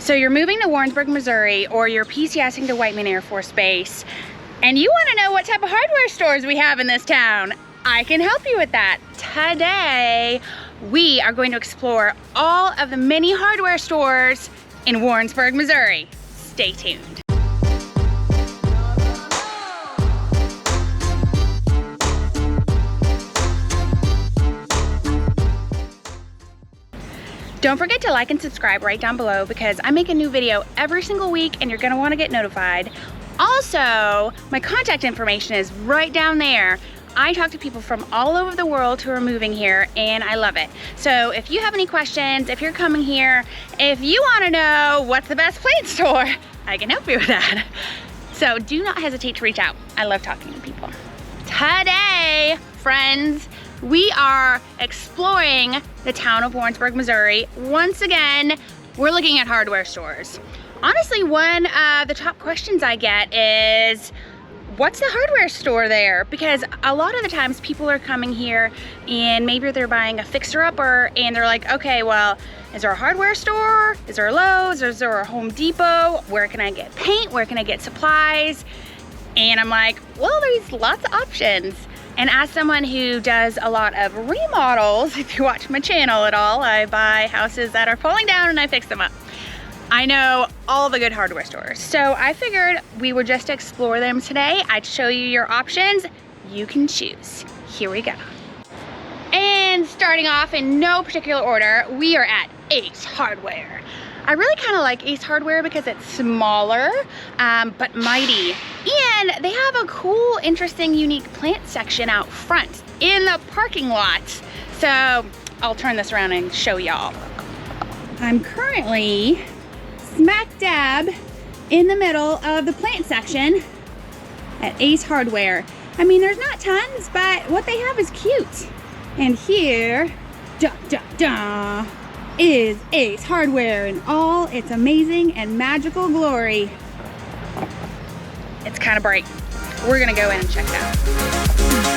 So you're moving to Warrensburg, Missouri, or you're PCSing to Whiteman Air Force Base, and you want to know what type of hardware stores we have in this town. I can help you with that. Today, we are going to explore all of the many hardware stores in Warrensburg, Missouri. Stay tuned. Don't forget to like and subscribe right down below because I make a new video every single week and you're gonna wanna get notified. Also, my contact information is right down there. I talk to people from all over the world who are moving here and I love it. So if you have any questions, if you're coming here, if you wanna know what's the best plate store, I can help you with that. So do not hesitate to reach out. I love talking to people. Today, friends, we are exploring the town of Warrensburg, Missouri. Once again, we're looking at hardware stores. Honestly, one of the top questions I get is, what's the hardware store there? Because a lot of the times people are coming here and maybe they're buying a fixer-upper and they're like, okay, well, is there a hardware store? Is there a Lowe's? Is there a Home Depot? Where can I get paint? Where can I get supplies? And I'm like, well, there's lots of options. And as someone who does a lot of remodels, if you watch my channel at all, I buy houses that are falling down and I fix them up. I know all the good hardware stores. So I figured we would just explore them today. I'd show you your options. You can choose. Here we go. And starting off in no particular order, we are at Ace Hardware. I really kind of like Ace Hardware because it's smaller, but mighty. And they have a cool, interesting, unique plant section out front in the parking lot. So I'll turn this around and show y'all. I'm currently smack dab in the middle of the plant section at Ace Hardware. I mean, there's not tons, but what they have is cute. And here, is Ace Hardware in all its amazing and magical glory. It's kind of bright. We're gonna go in and check it out.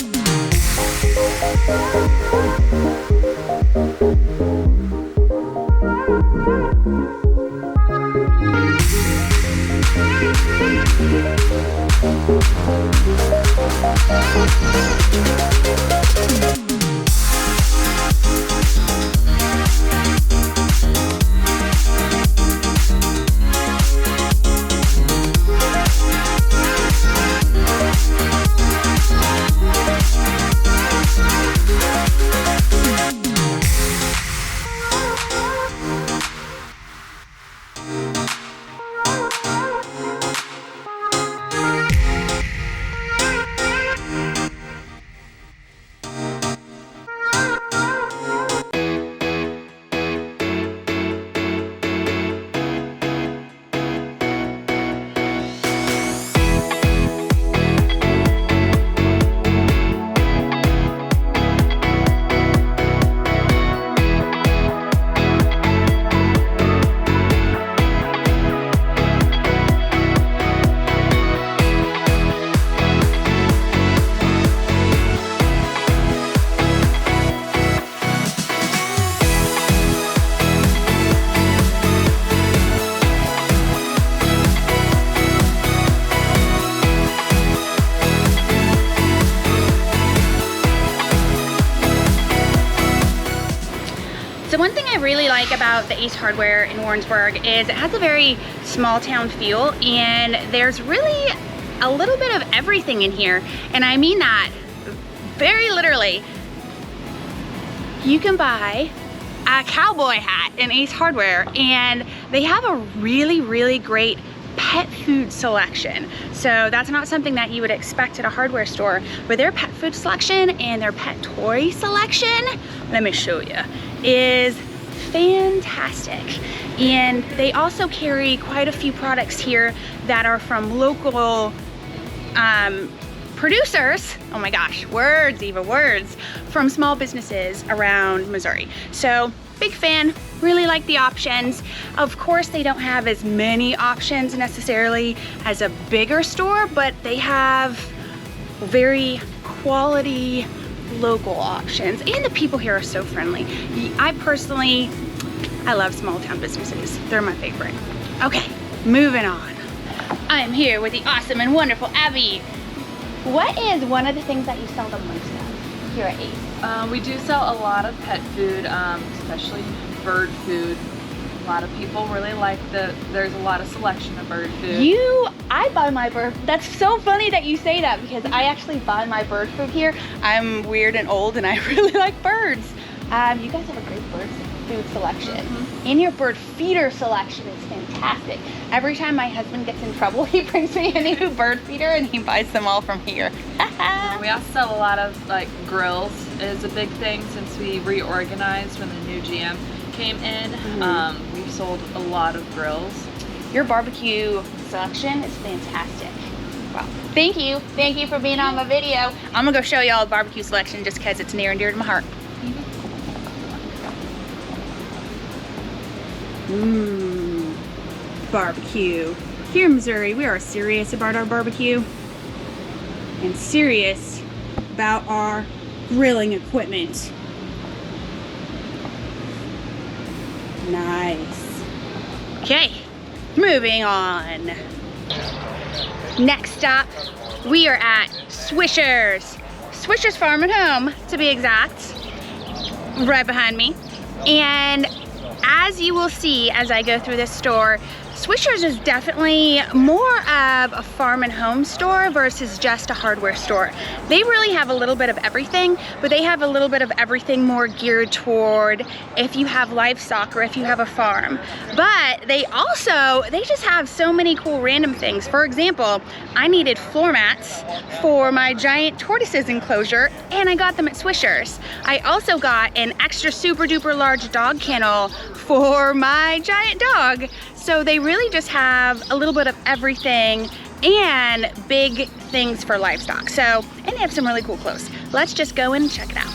One thing I really like about the Ace Hardware in Warrensburg is it has a very small town feel and there's really a little bit of everything in here. And I mean that very literally. You can buy a cowboy hat in Ace Hardware and they have a really, really great pet food selection. So that's not something that you would expect at a hardware store, but their pet food selection and their pet toy selection, let me show you, is fantastic. And they also carry quite a few products here that are from local producers, oh my gosh, words, even words, from small businesses around Missouri. So big fan, really like the options. Of course, they don't have as many options necessarily as a bigger store, but they have very quality local options. And the people here are so friendly. I love small town businesses. They're my favorite. Okay, moving on. I am here with the awesome and wonderful Abby. What is one of the things that you sell the most of here at Ace? We do sell a lot of pet food, especially bird food. A lot of people really like there's a lot of selection of bird food. I buy my bird, that's so funny that you say that because I actually buy my bird food here. I'm weird and old and I really like birds. You guys have a great bird food selection. And your bird feeder selection is fantastic. Every time my husband gets in trouble, he brings me a new bird feeder and he buys them all from here. We also sell a lot of like grills is a big thing since we reorganized when the new GM came in. We've sold a lot of grills. Your barbecue selection is fantastic. Wow. Thank you for being on my video. I'm gonna go show y'all the barbecue selection just because it's near and dear to my heart. Barbecue. Here in Missouri, we are serious about our barbecue and serious about our grilling equipment. Nice. Okay, moving on. Next stop, we are at Swishers. Swishers Farm and Home, to be exact, right behind me. And as you will see as I go through this store, Swishers is definitely more of a farm and home store versus just a hardware store. They really have a little bit of everything, but they have a little bit of everything more geared toward if you have livestock or if you have a farm. But they just have so many cool random things. For example, I needed floor mats for my giant tortoises enclosure and I got them at Swishers. I also got an extra super duper large dog kennel for my giant dog. So they really just have a little bit of everything and big things for livestock. So, and they have some really cool clothes. Let's just go in and check it out.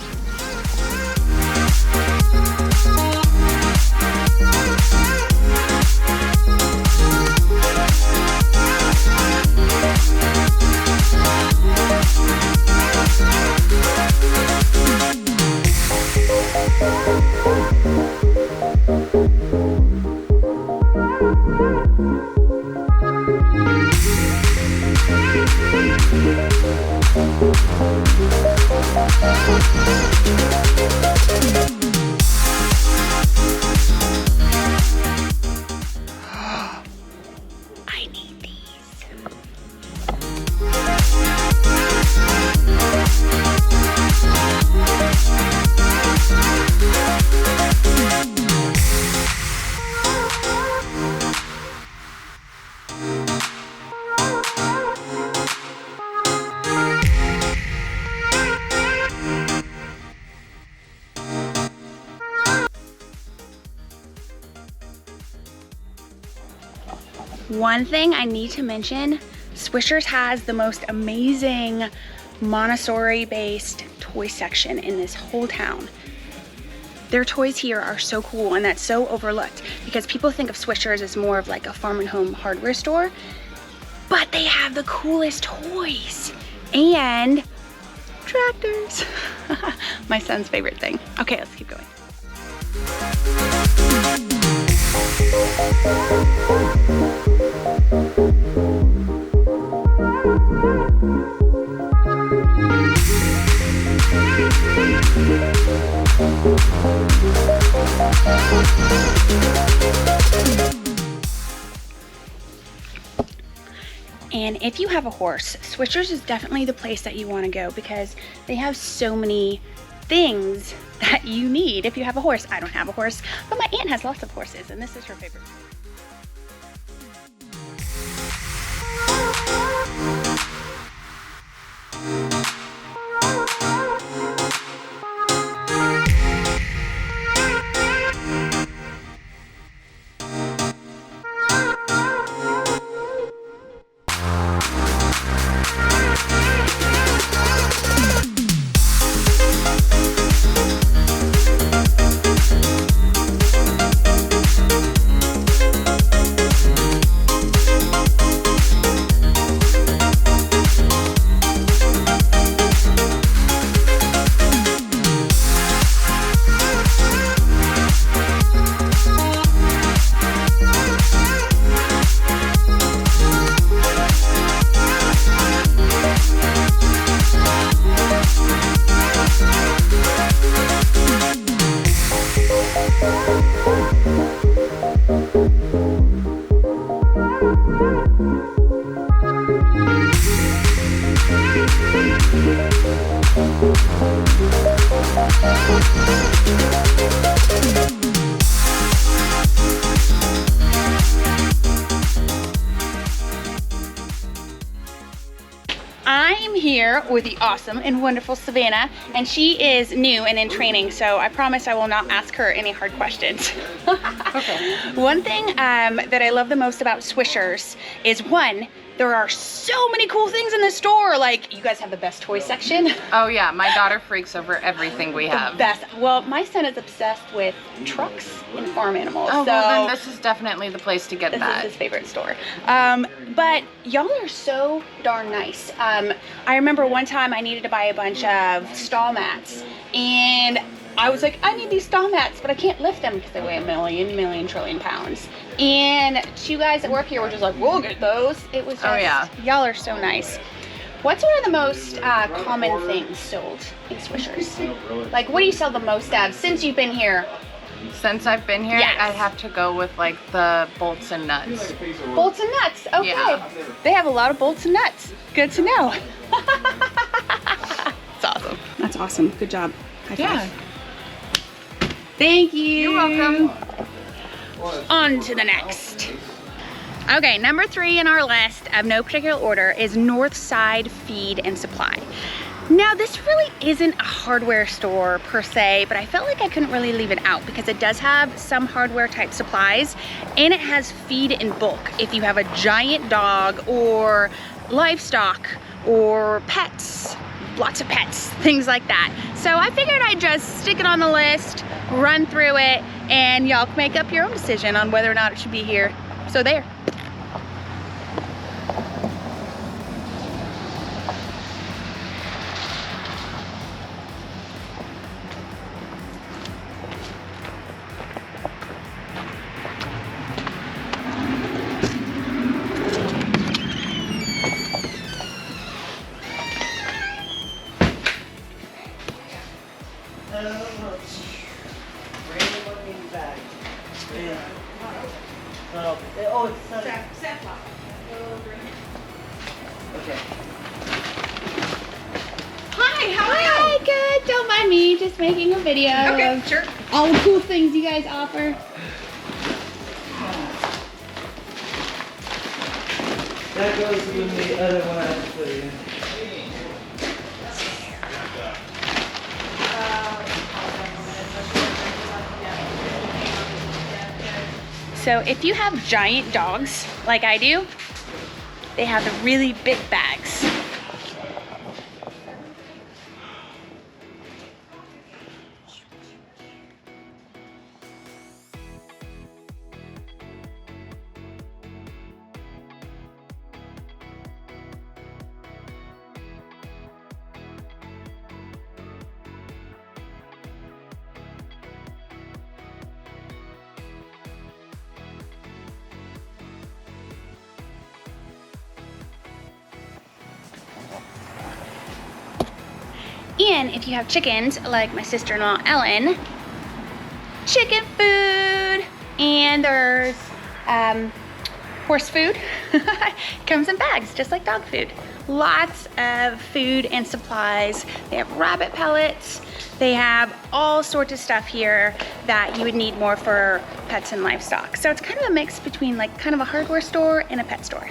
I need these. One thing I need to mention, Swishers has the most amazing Montessori-based toy section in this whole town. Their toys here are so cool and that's so overlooked because people think of Swishers as more of like a farm and home hardware store, but they have the coolest toys and tractors. My son's favorite thing. Okay, let's keep going. And if you have a horse, Swishers is definitely the place that you want to go because they have so many things that you need if you have a horse. I don't have a horse, but my aunt has lots of horses and this is her favorite. am here with the awesome and wonderful Savannah, and she is new and in training, so I promise I will not ask her any hard questions. Okay. One thing that I love the most about Swishers is, one, there are so many cool things in the store. Like, you guys have the best toy section. Oh yeah, my daughter freaks over everything we have. Best. Well, my son is obsessed with trucks and farm animals. Oh, so well then this is definitely the place to get this that. is his favorite store. But y'all are so darn nice. I remember one time I needed to buy a bunch of stall mats, and I was like, I need these stall mats, but I can't lift them because they weigh a million trillion pounds. And two guys that work here were just like, we'll get those. It was just, Oh, yeah. Y'all are so nice. What's one of the most common things sold in Swishers? Like, what do you sell the most of since you've been here? Since I've been here, Yes. I'd have to go with like the bolts and nuts. Bolts and nuts. Okay. Yeah. They have a lot of bolts and nuts. Good to know. It's awesome. That's awesome. Good job. High five. Yeah. Thank you. You're welcome. On to the next. Okay, number 3 in our list of no particular order is Northside Feed and Supply. Now, this really isn't a hardware store per se, but I felt like I couldn't really leave it out because it does have some hardware type supplies, and it has feed in bulk. If you have a giant dog or livestock or pets, lots of pets, things like that. So I figured I'd just stick it on the list, run through it, and y'all can make up your own decision on whether or not it should be here. So there. Hi, how are you? Hi, good. Don't mind me, just making a video of Sure. all the cool things you guys offer. That goes with the other one I put in. So if you have giant dogs like I do, they have the really big bags. And if you have chickens, like my sister-in-law Ellen, chicken food. And there's horse food. Comes in bags, just like dog food. Lots of food and supplies. They have rabbit pellets. They have all sorts of stuff here that you would need more for pets and livestock. So it's kind of a mix between like kind of a hardware store and a pet store.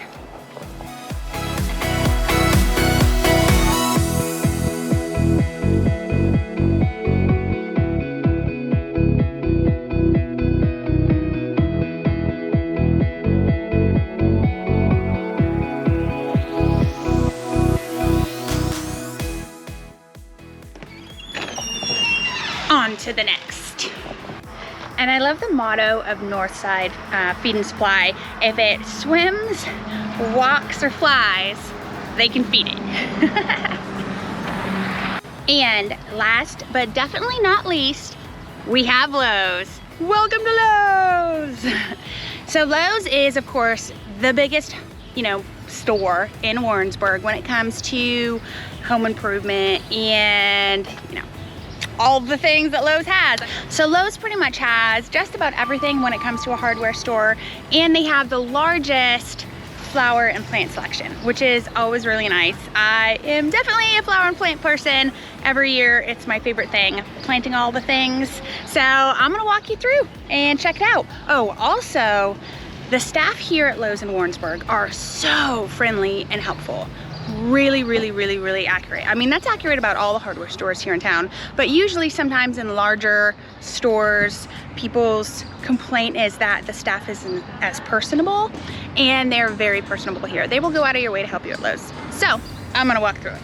On to the next. And I love the motto of Northside Feed and Supply. If it swims, walks, or flies, they can feed it. And last but definitely not least, we have Lowe's. Welcome to Lowe's. So Lowe's is, of course, the biggest, store in Warrensburg when it comes to home improvement and, all the things that Lowe's has. So Lowe's pretty much has just about everything when it comes to a hardware store, and they have the largest flower and plant selection, which is always really nice. I am definitely a flower and plant person. Every year it's my favorite thing, planting all the things. So I'm gonna walk you through and check it out. Oh, also, the staff here at Lowe's in Warrensburg are so friendly and helpful. really accurate. I mean, that's accurate about all the hardware stores here in town, but usually sometimes in larger stores, people's complaint is that the staff isn't as personable, and they're very personable here. They will go out of your way to help you at Lowe's. So I'm gonna walk through it.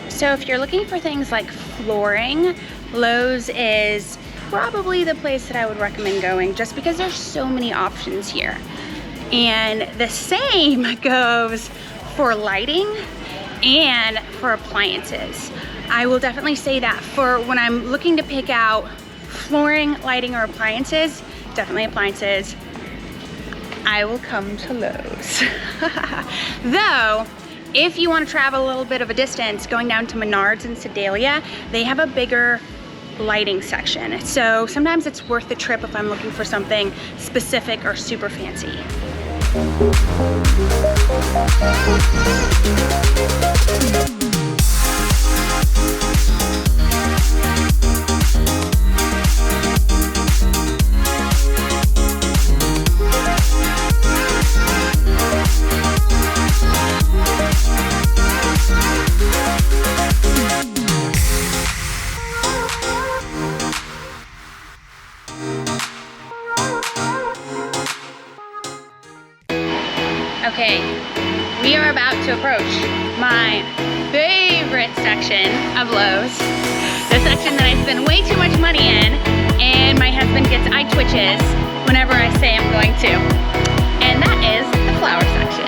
So if you're looking for things like flooring, Lowe's is probably the place that I would recommend going, just because there's so many options here. And the same goes for lighting and for appliances. I will definitely say that for when I'm looking to pick out flooring, lighting, or appliances, definitely appliances, I will come to Lowe's. Though, if you want to travel a little bit of a distance, going down to Menards and Sedalia, they have a bigger lighting section. So sometimes it's worth the trip if I'm looking for something specific or super fancy. Okay, we are about to approach my favorite section of Lowe's. The section that I spend way too much money in, and my husband gets eye twitches whenever I say I'm going to. And that is the flower section.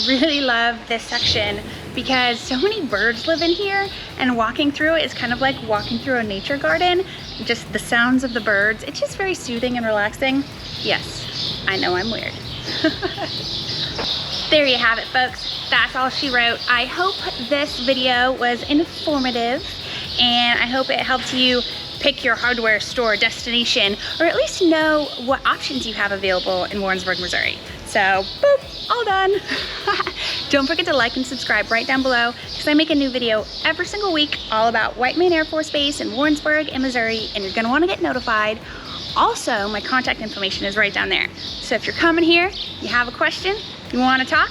Really love this section because so many birds live in here, and walking through it is kind of like walking through a nature garden. Just the sounds of the birds, it's just very soothing and relaxing. Yes, I know I'm weird. There you have it, folks. That's all she wrote. I hope this video was informative, and I hope it helped you pick your hardware store destination, or at least know what options you have available in Warrensburg, Missouri. So, boop, all done. Don't forget to like and subscribe right down below, because I make a new video every single week all about Whiteman Air Force Base in Warrensburg in Missouri, and you're gonna wanna get notified. Also, my contact information is right down there. So if you're coming here, you have a question, you wanna talk,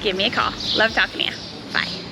give me a call. Love talking to you. Bye.